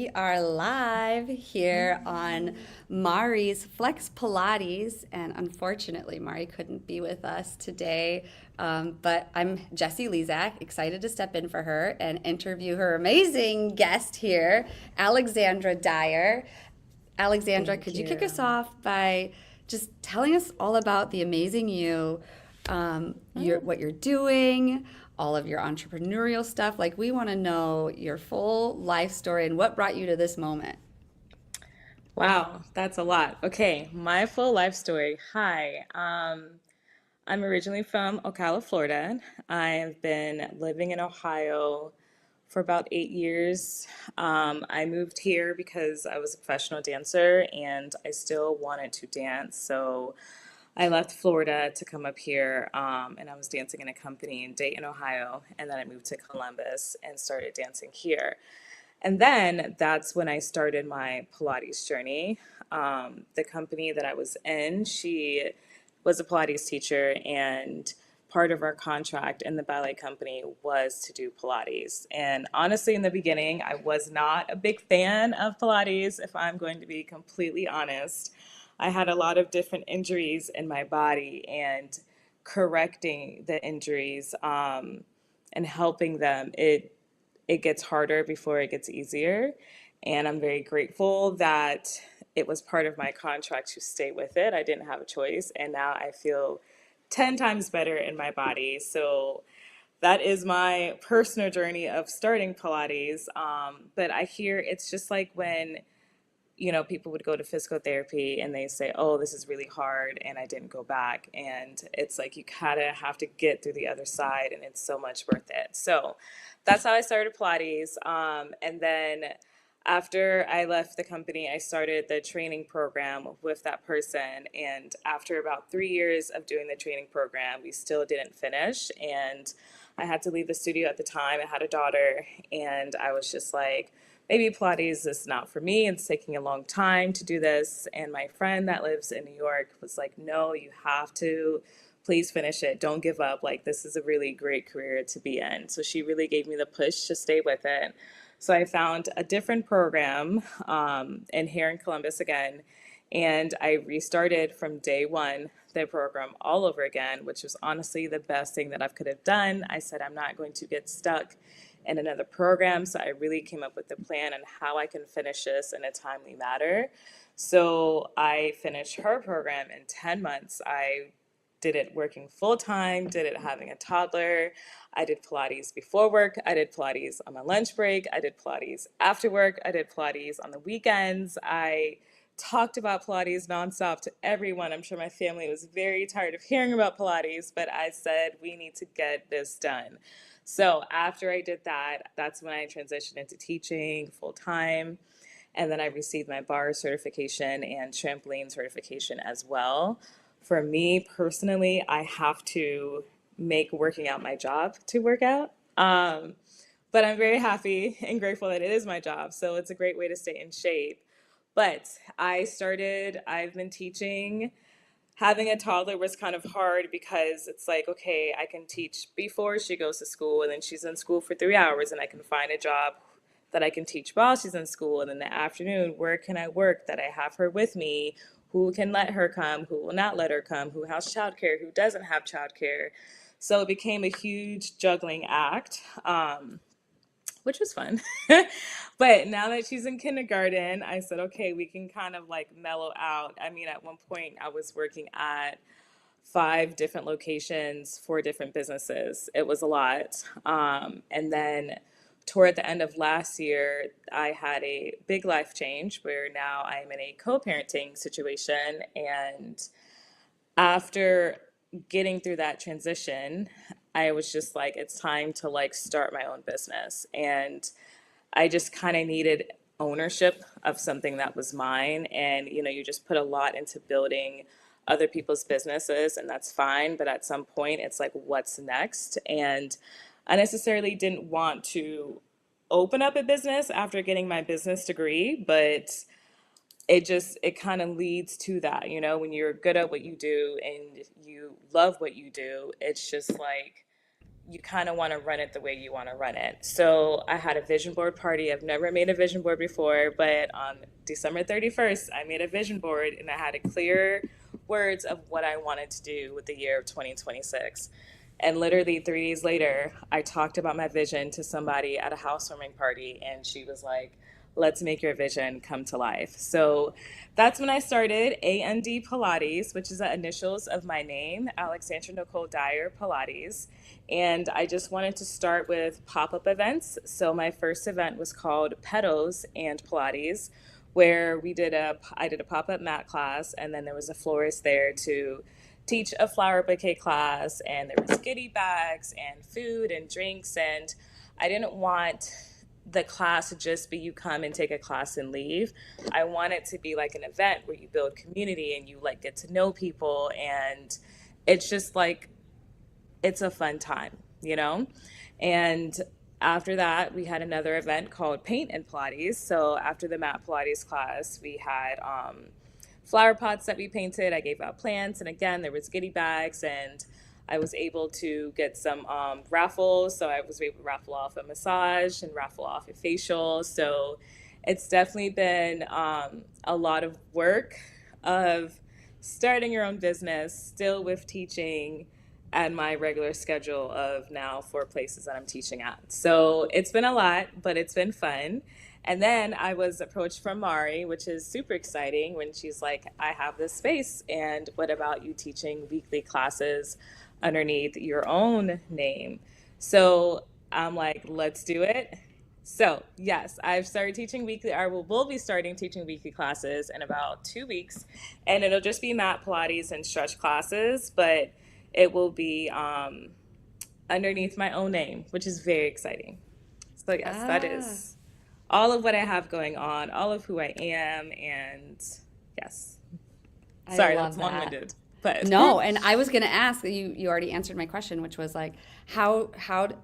We are live here on Mari's Flex Pilates, and unfortunately, Mari couldn't be with us today. But I'm Jessie Lezak, excited to step in for her and interview her amazing guest here, Alexandra Dyer. Alexandra, Thank could you kick us you. off by just telling us all about the amazing you, Oh, what you're doing, all of your entrepreneurial stuff? Like, we want to know your full life story and what brought you to this moment. wow, that's a lot. Okay, my full life story. Hi, I'm originally from Ocala, Florida. I have been living in Ohio for about 8 years. I moved here because I was a professional dancer and I still wanted to dance. So I left Florida to come up here, and I was dancing in a company in Dayton, Ohio. And then I moved to Columbus and started dancing here. And then that's when I started my Pilates journey. The company that I was in, she was a Pilates teacher, and part of our contract in the ballet company was to do Pilates. And honestly, in the beginning, I was not a big fan of Pilates, if I'm going to be completely honest. I had a lot of different injuries in my body, and correcting the injuries and helping them, it gets harder before it gets easier. And I'm very grateful that it was part of my contract to stay with it. I didn't have a choice. And now I feel 10 times better in my body. So that is my personal journey of starting Pilates. But I hear it's just like when people would go to physical therapy and they say, oh, this is really hard and I didn't go back. And it's like you kind of have to get through the other side and it's so much worth it. So that's how I started Pilates. And then after I left the company, I started the training program with that person. And after about 3 years of doing the training program, we still didn't finish. And I had to leave the studio at the time. I had a daughter, and I was just like, maybe Pilates is not for me. It's taking a long time to do this. And my friend that lives in New York was like, no, you have to. Please finish it. Don't give up. Like, this is a really great career to be in. So she really gave me the push to stay with it. So I found a different program in here in Columbus again. And I restarted from day one the program all over again, which was honestly the best thing that I could have done. I said, I'm not going to get stuck in another program. So I really came up with a plan on how I can finish this in a timely manner. So I finished her program in 10 months. I did it working full time, did it having a toddler. I did Pilates before work. I did Pilates on my lunch break. I did Pilates after work. I did Pilates on the weekends. I talked about Pilates nonstop to everyone. I'm sure my family was very tired of hearing about Pilates, but I said, we need to get this done. So after I did that, that's when I transitioned into teaching full time. And then I received my bar certification and trampoline certification as well. For me personally, I have to make working out my job to work out. But I'm very happy and grateful that it is my job. So it's a great way to stay in shape. But I've been teaching. Having a toddler was kind of hard because it's like, okay, I can teach before she goes to school, and then she's in school for 3 hours, and I can find a job that I can teach while she's in school. And in the afternoon, where can I work that I have her with me? Who can let her come? Who will not let her come? Who has childcare? Who doesn't have childcare? So it became a huge juggling act. Which was fun. But now that she's in kindergarten, I said, okay, we can kind of like mellow out. I mean, at one point, I was working at 5 different locations for different businesses. It was a lot. And then toward the end of last year, I had a big life change where now I'm in a co parenting situation. And after getting through that transition, I was just like, it's time to like start my own business. And I just kind of needed ownership of something that was mine. And, you just put a lot into building other people's businesses, and that's fine. But at some point, it's like, what's next? And I necessarily didn't want to open up a business after getting my business degree, but it kind of leads to that, when you're good at what you do and you love what you do, it's just like you kind of want to run it the way you want to run it. So I had a vision board party. I've never made a vision board before, but on December 31st, I made a vision board and I had a clear words of what I wanted to do with the year of 2026. And literally 3 days later, I talked about my vision to somebody at a housewarming party, and she was like, let's make your vision come to life. So that's when I started A.N.D. Pilates, which is the initials of my name, Alexandra Nicole Dyer Pilates. And I just wanted to start with pop up events. So my first event was called Pedos and Pilates, where I did a pop up mat class, and then there was a florist there to teach a flower bouquet class, and there was goodie bags and food and drinks. And I didn't want the class to just be you come and take a class and leave. I want it to be like an event where you build community and you like get to know people, and it's just like it's a fun time, you know? And after that, we had another event called Paint and Pilates. So after the mat Pilates class, we had flower pots that we painted. I gave out plants, and again, there was goodie bags, and I was able to get some raffles. So I was able to raffle off a massage and raffle off a facial. So it's definitely been a lot of work of starting your own business, still with teaching and my regular schedule of now 4 places that I'm teaching at. So it's been a lot, but it's been fun. And then I was approached from Mari, which is super exciting, when she's like, I have this space, and what about you teaching weekly classes underneath your own name? So I'm like, let's do it. So, yes, I've started teaching weekly. Will be starting teaching weekly classes in about 2 weeks, and it'll just be mat Pilates and stretch classes, but it will be underneath my own name, which is very exciting. So, yes, that Ah, is all of what I have going on, all of who I am, and yes. I Sorry, that's love long that. winded, but No, and I was going to ask you already answered my question, which was like how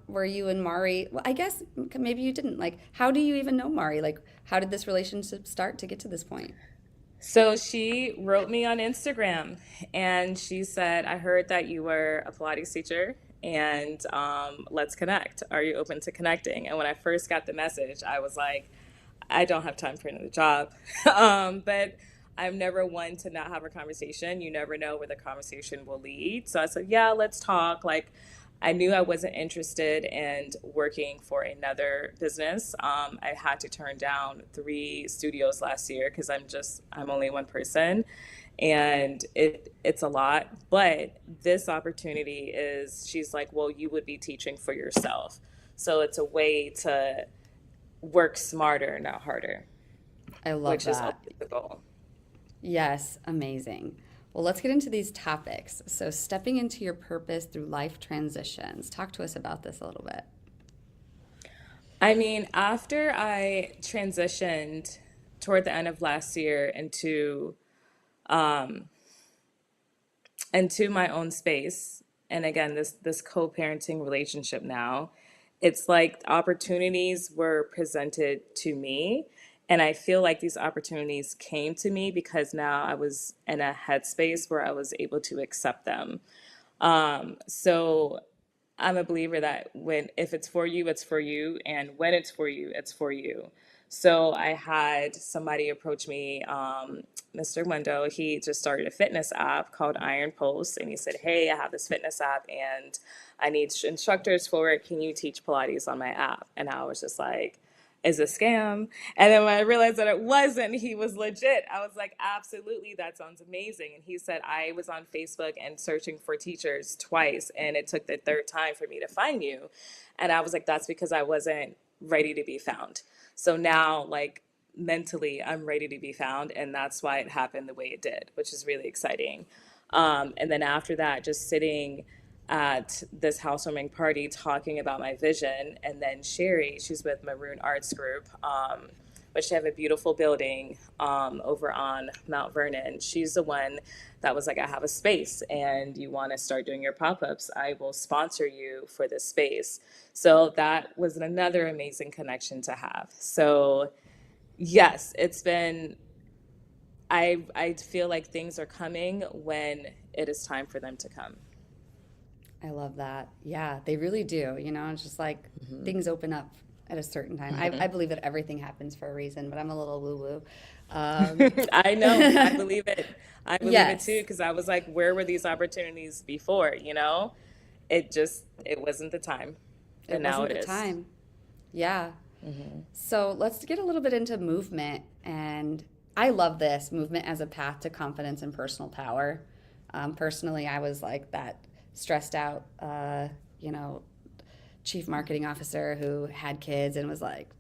were you and Mari? Well, I guess maybe you didn't. Like how do you even know Mari? Like how did this relationship start to get to this point? so she wrote me on Instagram and she said, I heard that you were a Pilates teacher and let's connect. Are you open to connecting? And when I first got the message, I was like, I don't have time for another job. But I'm never one to not have a conversation. You never know where the conversation will lead. So I said, yeah, let's talk. Like, I knew I wasn't interested in working for another business. I had to turn down 3 studios last year because I'm only one person, and it's a lot. But this opportunity is, she's like, well, you would be teaching for yourself, so it's a way to work smarter, not harder, I love which is that. always the goal. Yes, amazing. Well, let's get into these topics. So, stepping into your purpose through life transitions. Talk to us about this a little bit. I mean, after I transitioned toward the end of last year into my own space, and again, this co-parenting relationship now, it's like opportunities were presented to me, and I feel like these opportunities came to me because now I was in a headspace where I was able to accept them. So I'm a believer that when if it's for you, it's for you, and when it's for you, it's for you. So I had somebody approach me, Mr. Wendo. He just started a fitness app called Iron Pulse, and he said, "Hey, I have this fitness app, and I need instructors for it. Can you teach Pilates on my app?" And I was just like, is a scam. And then when I realized that it wasn't, he was legit. I was like, absolutely, that sounds amazing. And he said, I was on Facebook and searching for teachers twice, and it took the third time for me to find you. And I was like, that's because I wasn't ready to be found. So now, like, mentally, I'm ready to be found. And that's why it happened the way it did, which is really exciting. And then after that, just sitting at this housewarming party talking about my vision. And then Sherry, she's with Maroon Arts Group, which they have a beautiful building over on Mount Vernon. She's the one that was like, I have a space and you want to start doing your pop ups. I will sponsor you for this space. So that was another amazing connection to have. So, yes, it's been, I feel like things are coming when it is time for them to come. I love that. Yeah, they really do. It's just like Hmm. things open up at a certain time. I Hmm. believe that everything happens for a reason, but I'm a little woo-woo. Um, I know. I believe it. I believe it too, yes, because I was like, where were these opportunities before? It wasn't the time, but it now wasn't it the is. time. Yeah. So let's get a little bit into movement. And I love this movement as a path to confidence and personal power. Personally, I was like that stressed out, you know, chief marketing officer who had kids and was like,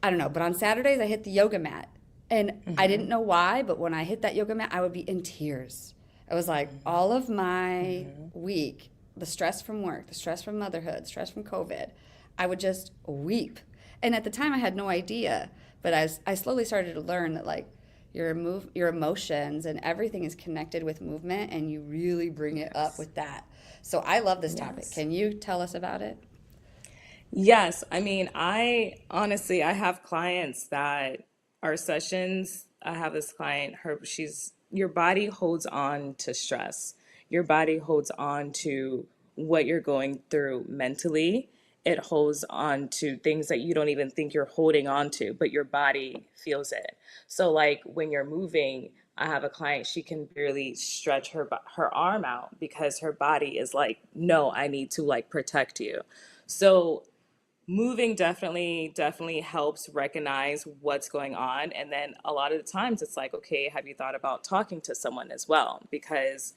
I don't know, but on Saturdays I hit the yoga mat. And I Hmm. didn't know why, but when I hit that yoga mat, I would be in tears. I was like, all of my Hmm. week, the stress from work, the stress from motherhood, stress from COVID, I would just weep. And at the time, I had no idea. But as I slowly started to learn that, like, your emotions and everything is connected with movement, and you really bring it up Yes. with that. So I love this topic. Yes. Can you tell us about it? Yes, I mean, I honestly, I have clients that are sessions. I have this client, your body holds on to stress. Your body holds on to what you're going through mentally. It holds on to things that you don't even think you're holding on to, but your body feels it. So, like when you're moving, I have a client, she can barely stretch her arm out because her body is like, no, I need to like protect you. So moving definitely helps recognize what's going on, and then a lot of the times it's like, okay, have you thought about talking to someone as well, because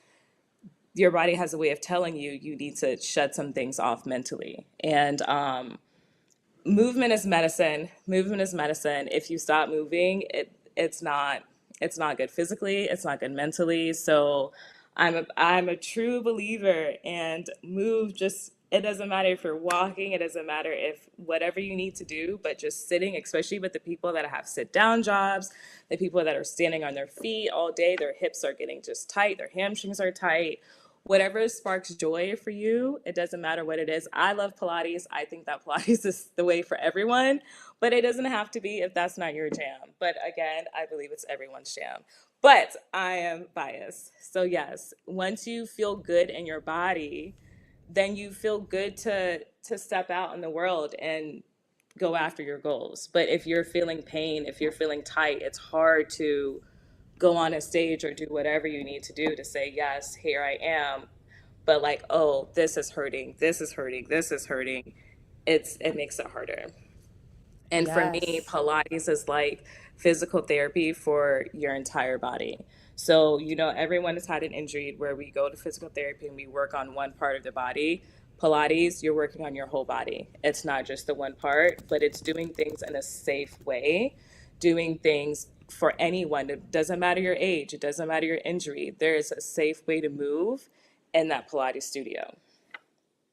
your body has a way of telling you you need to shut some things off mentally. And movement is medicine. Movement is medicine. If you stop moving, it's not good physically, it's not good mentally. So I'm a true believer, and move. Just, it doesn't matter if you're walking, it doesn't matter if whatever you need to do, but just sitting, especially with the people that have sit down jobs, the people that are standing on their feet all day, their hips are getting just tight, their hamstrings are tight. Whatever sparks joy for you, it doesn't matter what it is. I love Pilates. I think that Pilates is the way for everyone, but it doesn't have to be if that's not your jam. But again, I believe it's everyone's jam. But I am biased. So, yes, once you feel good in your body, then you feel good to step out in the world and go after your goals. But if you're feeling pain, if you're feeling tight, it's hard to go on a stage or do whatever you need to do to say, yes, here I am. But like, oh, this is hurting, this is hurting, this is hurting. It makes it harder. And for me, Yes. Pilates is like physical therapy for your entire body. So, everyone has had an injury where we go to physical therapy and we work on one part of the body. Pilates, you're working on your whole body. It's not just the one part, but it's doing things in a safe way, doing things for anyone. It doesn't matter your age, it doesn't matter your injury. There is a safe way to move in that Pilates studio.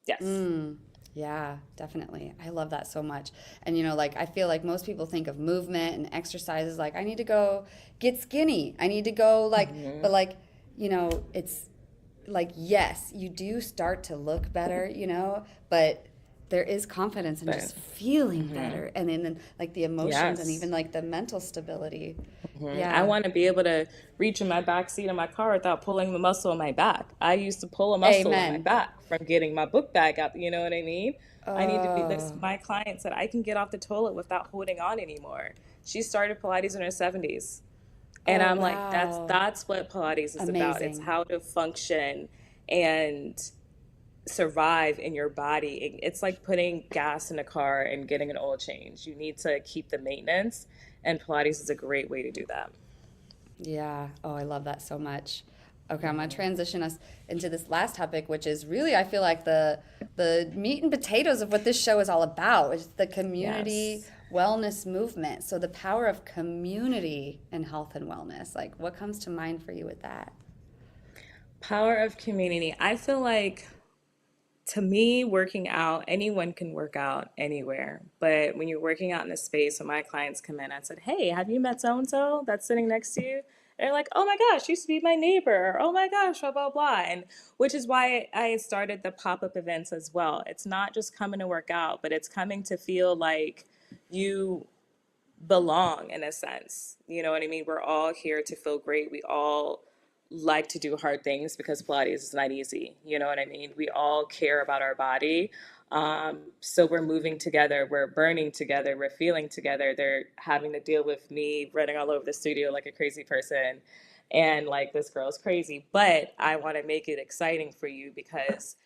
Yes. Mm, yeah, definitely. I love that so much. And like I feel like most people think of movement and exercises like I need to go get skinny. I need to go like but Hmm. like, it's like yes, you do start to look better, but there is confidence in But just feeling hmm, better and then like the emotions and yes. even like the mental stability. I Yeah. want to be able to reach in my back seat of my car without pulling the muscle in my back. I used to pull a muscle in my Amen. back from getting my book bag out. You know what I mean? I need to be this. Oh, My client said I can get off the toilet without holding on anymore. She started Pilates in her 70s. And oh I'm like, that's wow. that's what Pilates is about. It's Amazing. how to function and survive in your body. It's like putting gas in a car and getting an oil change. You need to keep the maintenance, and Pilates is a great way to do that. Yeah. Oh, I love that so much. Okay, I'm gonna transition us into this last topic, which is really I feel like the meat and potatoes of what this show is all about, is the community Yes. wellness movement. So the power of community in health and wellness. Like what comes to mind for you with that? Power of community. I feel like, to me, working out, anyone can work out anywhere. But when you're working out in a space, when my clients come in, I said, hey, have you met so and so that's sitting next to you? And they're like, oh my gosh, used to be my neighbor. Or, oh my gosh, blah, blah, blah. And which is why I started the pop up events as well. It's not just coming to work out, but it's coming to feel like you belong in a sense. You know what I mean? We're all here to feel great. We all like to do hard things because Pilates is not easy. You know what I mean? We all care about our body. So we're moving together, we're burning together, we're feeling together. They're having to deal with me running all over the studio like a crazy person. And like, this girl's crazy. But I want to make it exciting for you because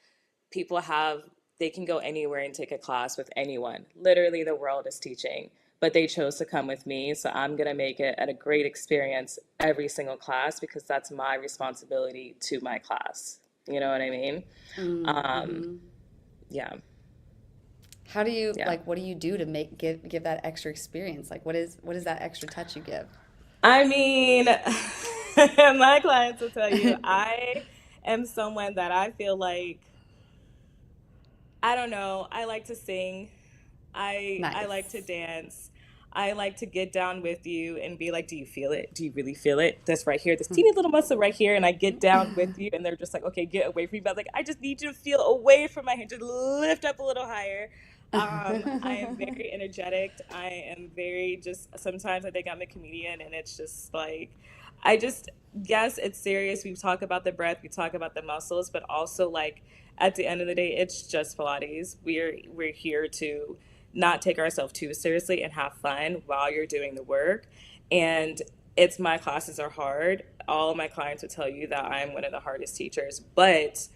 people have they can go anywhere and take a class with anyone. Literally the world is teaching, but they chose to come with me, so I'm going to make it a great experience every single class because that's my responsibility to my class. You know what I mean? um Mm-hmm. yeah. How do you Yeah. like? What do you do to give that extra experience? Like, what is that extra touch you give? I mean, my clients will tell you I am someone that I feel like, I don't know, I like to sing. I like to Nice. dance. I like to get down with you and be like, "Do you feel it? Do you really feel it? This right here, this teeny little muscle right here." And I get down with you, and they're just like, "Okay, get away from me." But I'm like, I just need you to feel away from my hand. Just lift up a little higher. I am very energetic. I am very just. Sometimes I think I'm a comedian, and it's just like, I just, yes, it's serious. We talk about the breath, we talk about the muscles, but also like at the end of the day, it's just Pilates. We're here to not take ourselves too seriously and have fun while you're doing the work. And it's my classes are hard. All of my clients would tell you that I'm one of the hardest teachers, but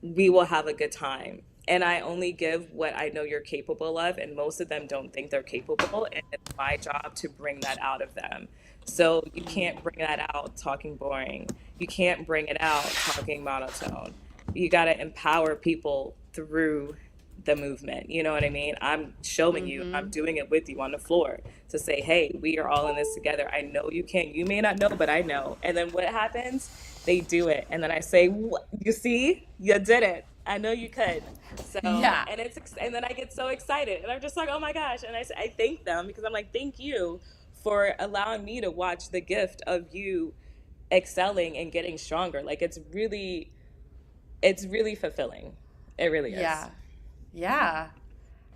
we will have a good time. And I only give what I know you're capable of, and most of them don't think they're capable, and it's my job to bring that out of them. So you can't bring that out talking boring. You can't bring it out talking monotone. You got to empower people through the movement. You know what I mean? I'm showing you, I'm Mm-hmm. doing it with you on the floor to say, hey, we are all in this together. I know you can. You may not know, but I know. And then what happens? They do it. And then I say, what? You see, you did it. I know you could. So, Yeah. and then I get so excited and I'm just like, oh my gosh. And I thank them because I'm like, thank you for allowing me to watch the gift of you excelling and getting stronger. Like it's really fulfilling. It really is. Yeah. Yeah.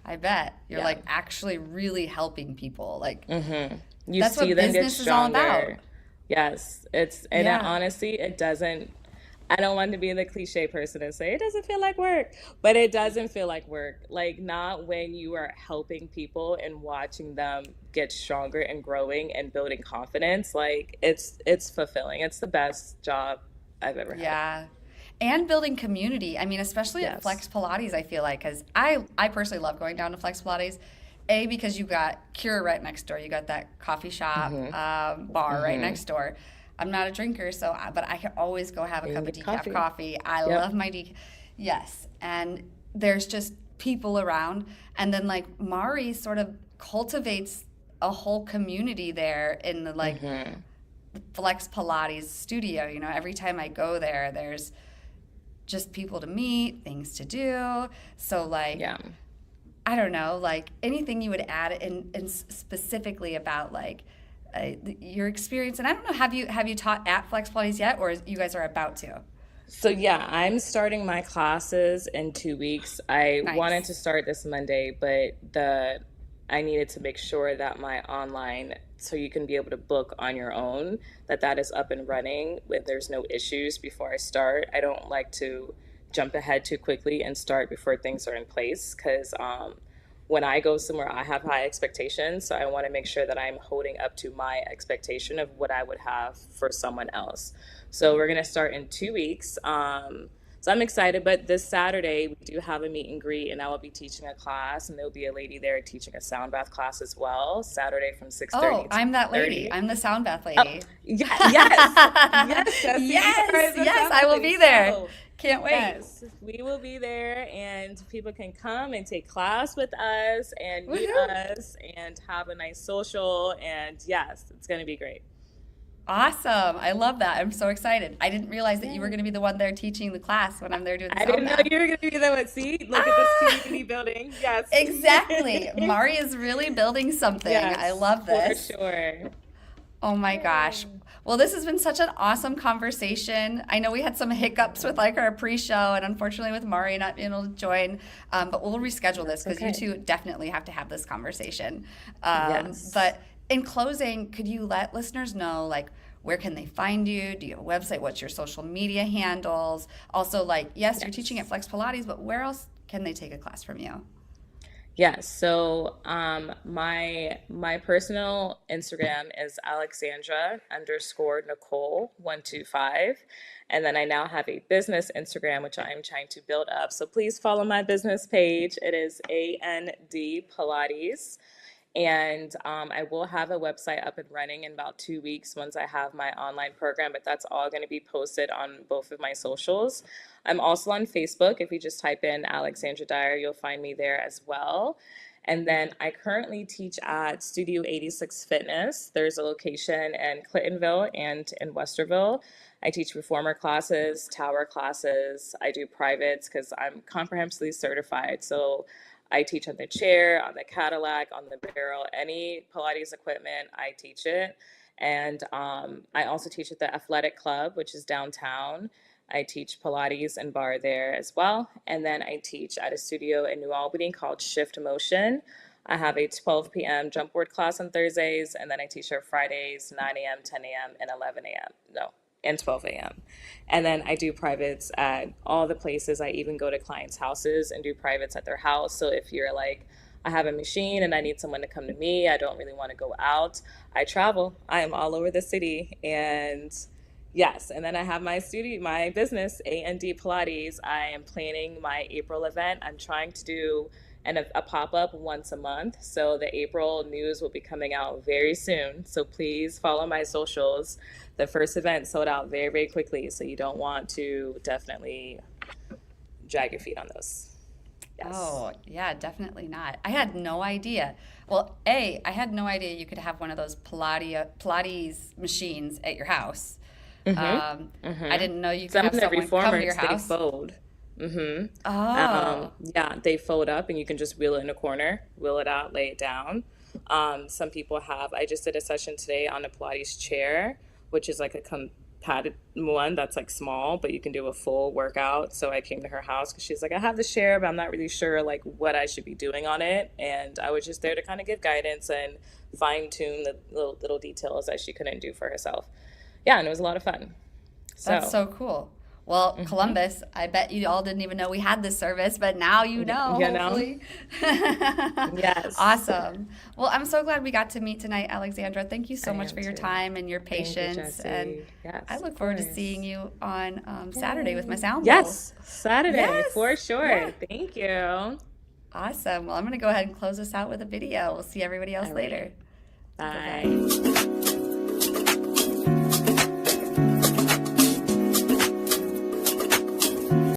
I bet you're Yeah. like actually really helping people. Like You that's see what them get business is all about. stronger. Yes, it's and it, Yeah. honestly, it doesn't. I don't want to be the cliche person and say it doesn't feel like work, but it doesn't feel like work. Like not when you are helping people and watching them get stronger and growing and building confidence. Like it's fulfilling. It's the best job I've ever had. Yeah. And building community. I mean, especially at Yes. Flex Pilates, I feel like, because I personally love going down to Flex Pilates. A, because you got Cure right next door. You got that coffee shop, Mhm. bar right Mhm. next door. I'm not a drinker, but I can always go have a You can cup of get decaf coffee. coffee. I Yep. love my decaf. Yes. And there's just people around. And then, like, Mari sort of cultivates a whole community there in the, like, Mhm. Flex Pilates studio. Every time I go there, there's just people to meet, things to do. So, like, Yeah. I don't know, like anything you would add in specifically about like your experience. And I don't know, have you taught at Flex Pilates yet, or you guys are about to? So yeah, I'm starting my classes in 2 weeks. I wanted to Nice. start this Monday, but the I needed to make sure that my online, so you can be able to book on your own, that is up and running with there's no issues before I start. I don't like to jump ahead too quickly and start before things are in place because when I go somewhere, I have high expectations. So I want to make sure that I'm holding up to my expectation of what I would have for someone else. So we're going to start in 2 weeks. So I'm excited, but this Saturday we do have a meet and greet, and I will be teaching a class, and there'll be a lady there teaching a sound bath class as well. Saturday from Oh, 6:30 to I'm that lady. 8:30. I'm the sound bath Oh, lady. yeah, yes, yes, Jesse, you are Yes, the yes, sound I bath will lady. be there. So Can't wait. yes, we will be there, and people can come and take class with us and meet Woohoo. us and have a nice social. And yes, it's going to be great. Awesome. I love that. I'm so excited. I didn't realize that you were Yeah. going to be the one there teaching the class when I'm there doing the I sound didn't know bath. you were going to be the one. See, look at this Ah! community building. Yes. Exactly. Mari is really building something. I Yes, love for this. sure. Oh my gosh. Yay. Well, this has been such an awesome conversation. I know we had some hiccups with like our pre-show and unfortunately with Mari not being able to join, but we'll reschedule this That's because you okay. two definitely have to have this conversation. Yes. But in closing, could you let listeners know like where can they find you? Do you have a website? What's your social media handles? Also, like, yes, you're teaching at Yes. Flex Pilates, but where else can they take a class from you? Yes. So my personal Instagram is Alexandra underscore Nicole 125. And then I now have a business Instagram, which I am trying to build up. So please follow my business page. It is A.N.D Pilates. And I will have a website up and running in about 2 weeks once I have my online program, but that's all going to be posted on both of my socials. I'm also on Facebook. If you just type in Alexandra Dyer, you'll find me there as well. And then I currently teach at Studio 86 Fitness. There's a location in Clintonville and in Westerville. I teach reformer classes, tower classes. I do privates because I'm comprehensively certified. So I teach on the chair, on the Cadillac, on the barrel, any Pilates equipment, I teach it. And I also teach at the Athletic Club, which is downtown. I teach Pilates and bar there as well. And then I teach at a studio in New Albany called Shift Motion. I have a 12 p.m. jump board class on Thursdays, and then I teach her Fridays, 9 a.m., 10 a.m., and 11 a.m. No, and 12 a.m. And then I do privates at all the places. I even go to clients' houses and do privates at their house. So if you're like, I have a machine and I need someone to come to me, I don't really want to go out, I travel. I am all over the city. And yes, and then I have my studio, my business, A&D Pilates. I am planning my April event. I'm trying to do a pop-up once a month. So the April news will be coming out very soon. So please follow my socials. The first event sold out very, very quickly. So you don't want to definitely drag your feet on those. Yes. Oh, yeah, definitely not. I had no idea. Well, I had no idea you could have one of those Pilates machines at your house. I Mm-hmm. didn't know you could Some have of the someone come to your reformers, they house. fold. Mm-hmm. Oh, Yeah, they fold up and you can just wheel it in a corner, wheel it out, lay it down. Some people have, I just did a session today on a Pilates chair, which is like a padded one that's like small, but you can do a full workout. So I came to her house because she's like, I have the chair, but I'm not really sure like what I should be doing on it. And I was just there to kind of give guidance and fine tune the little details that she couldn't do for herself. Yeah, and it was a lot of fun. that's So, so cool. Well, mhm. Columbus, I bet you all didn't even know we had this service, but now you know, You know, hopefully. yes. Awesome. Well, I'm so glad we got to meet tonight, Alexandra. Thank you I so much am for your too. time and your Thank you, patience. And Jesse. I Yes, of look forward to seeing course. you on Saturday with my Yay. sound bowls. Yes, Saturday for Yes. Yeah. sure. Thank you. Awesome. Well, I'm going to go ahead and close us out with a video. We'll see everybody else All right. later. Bye bye. Bye.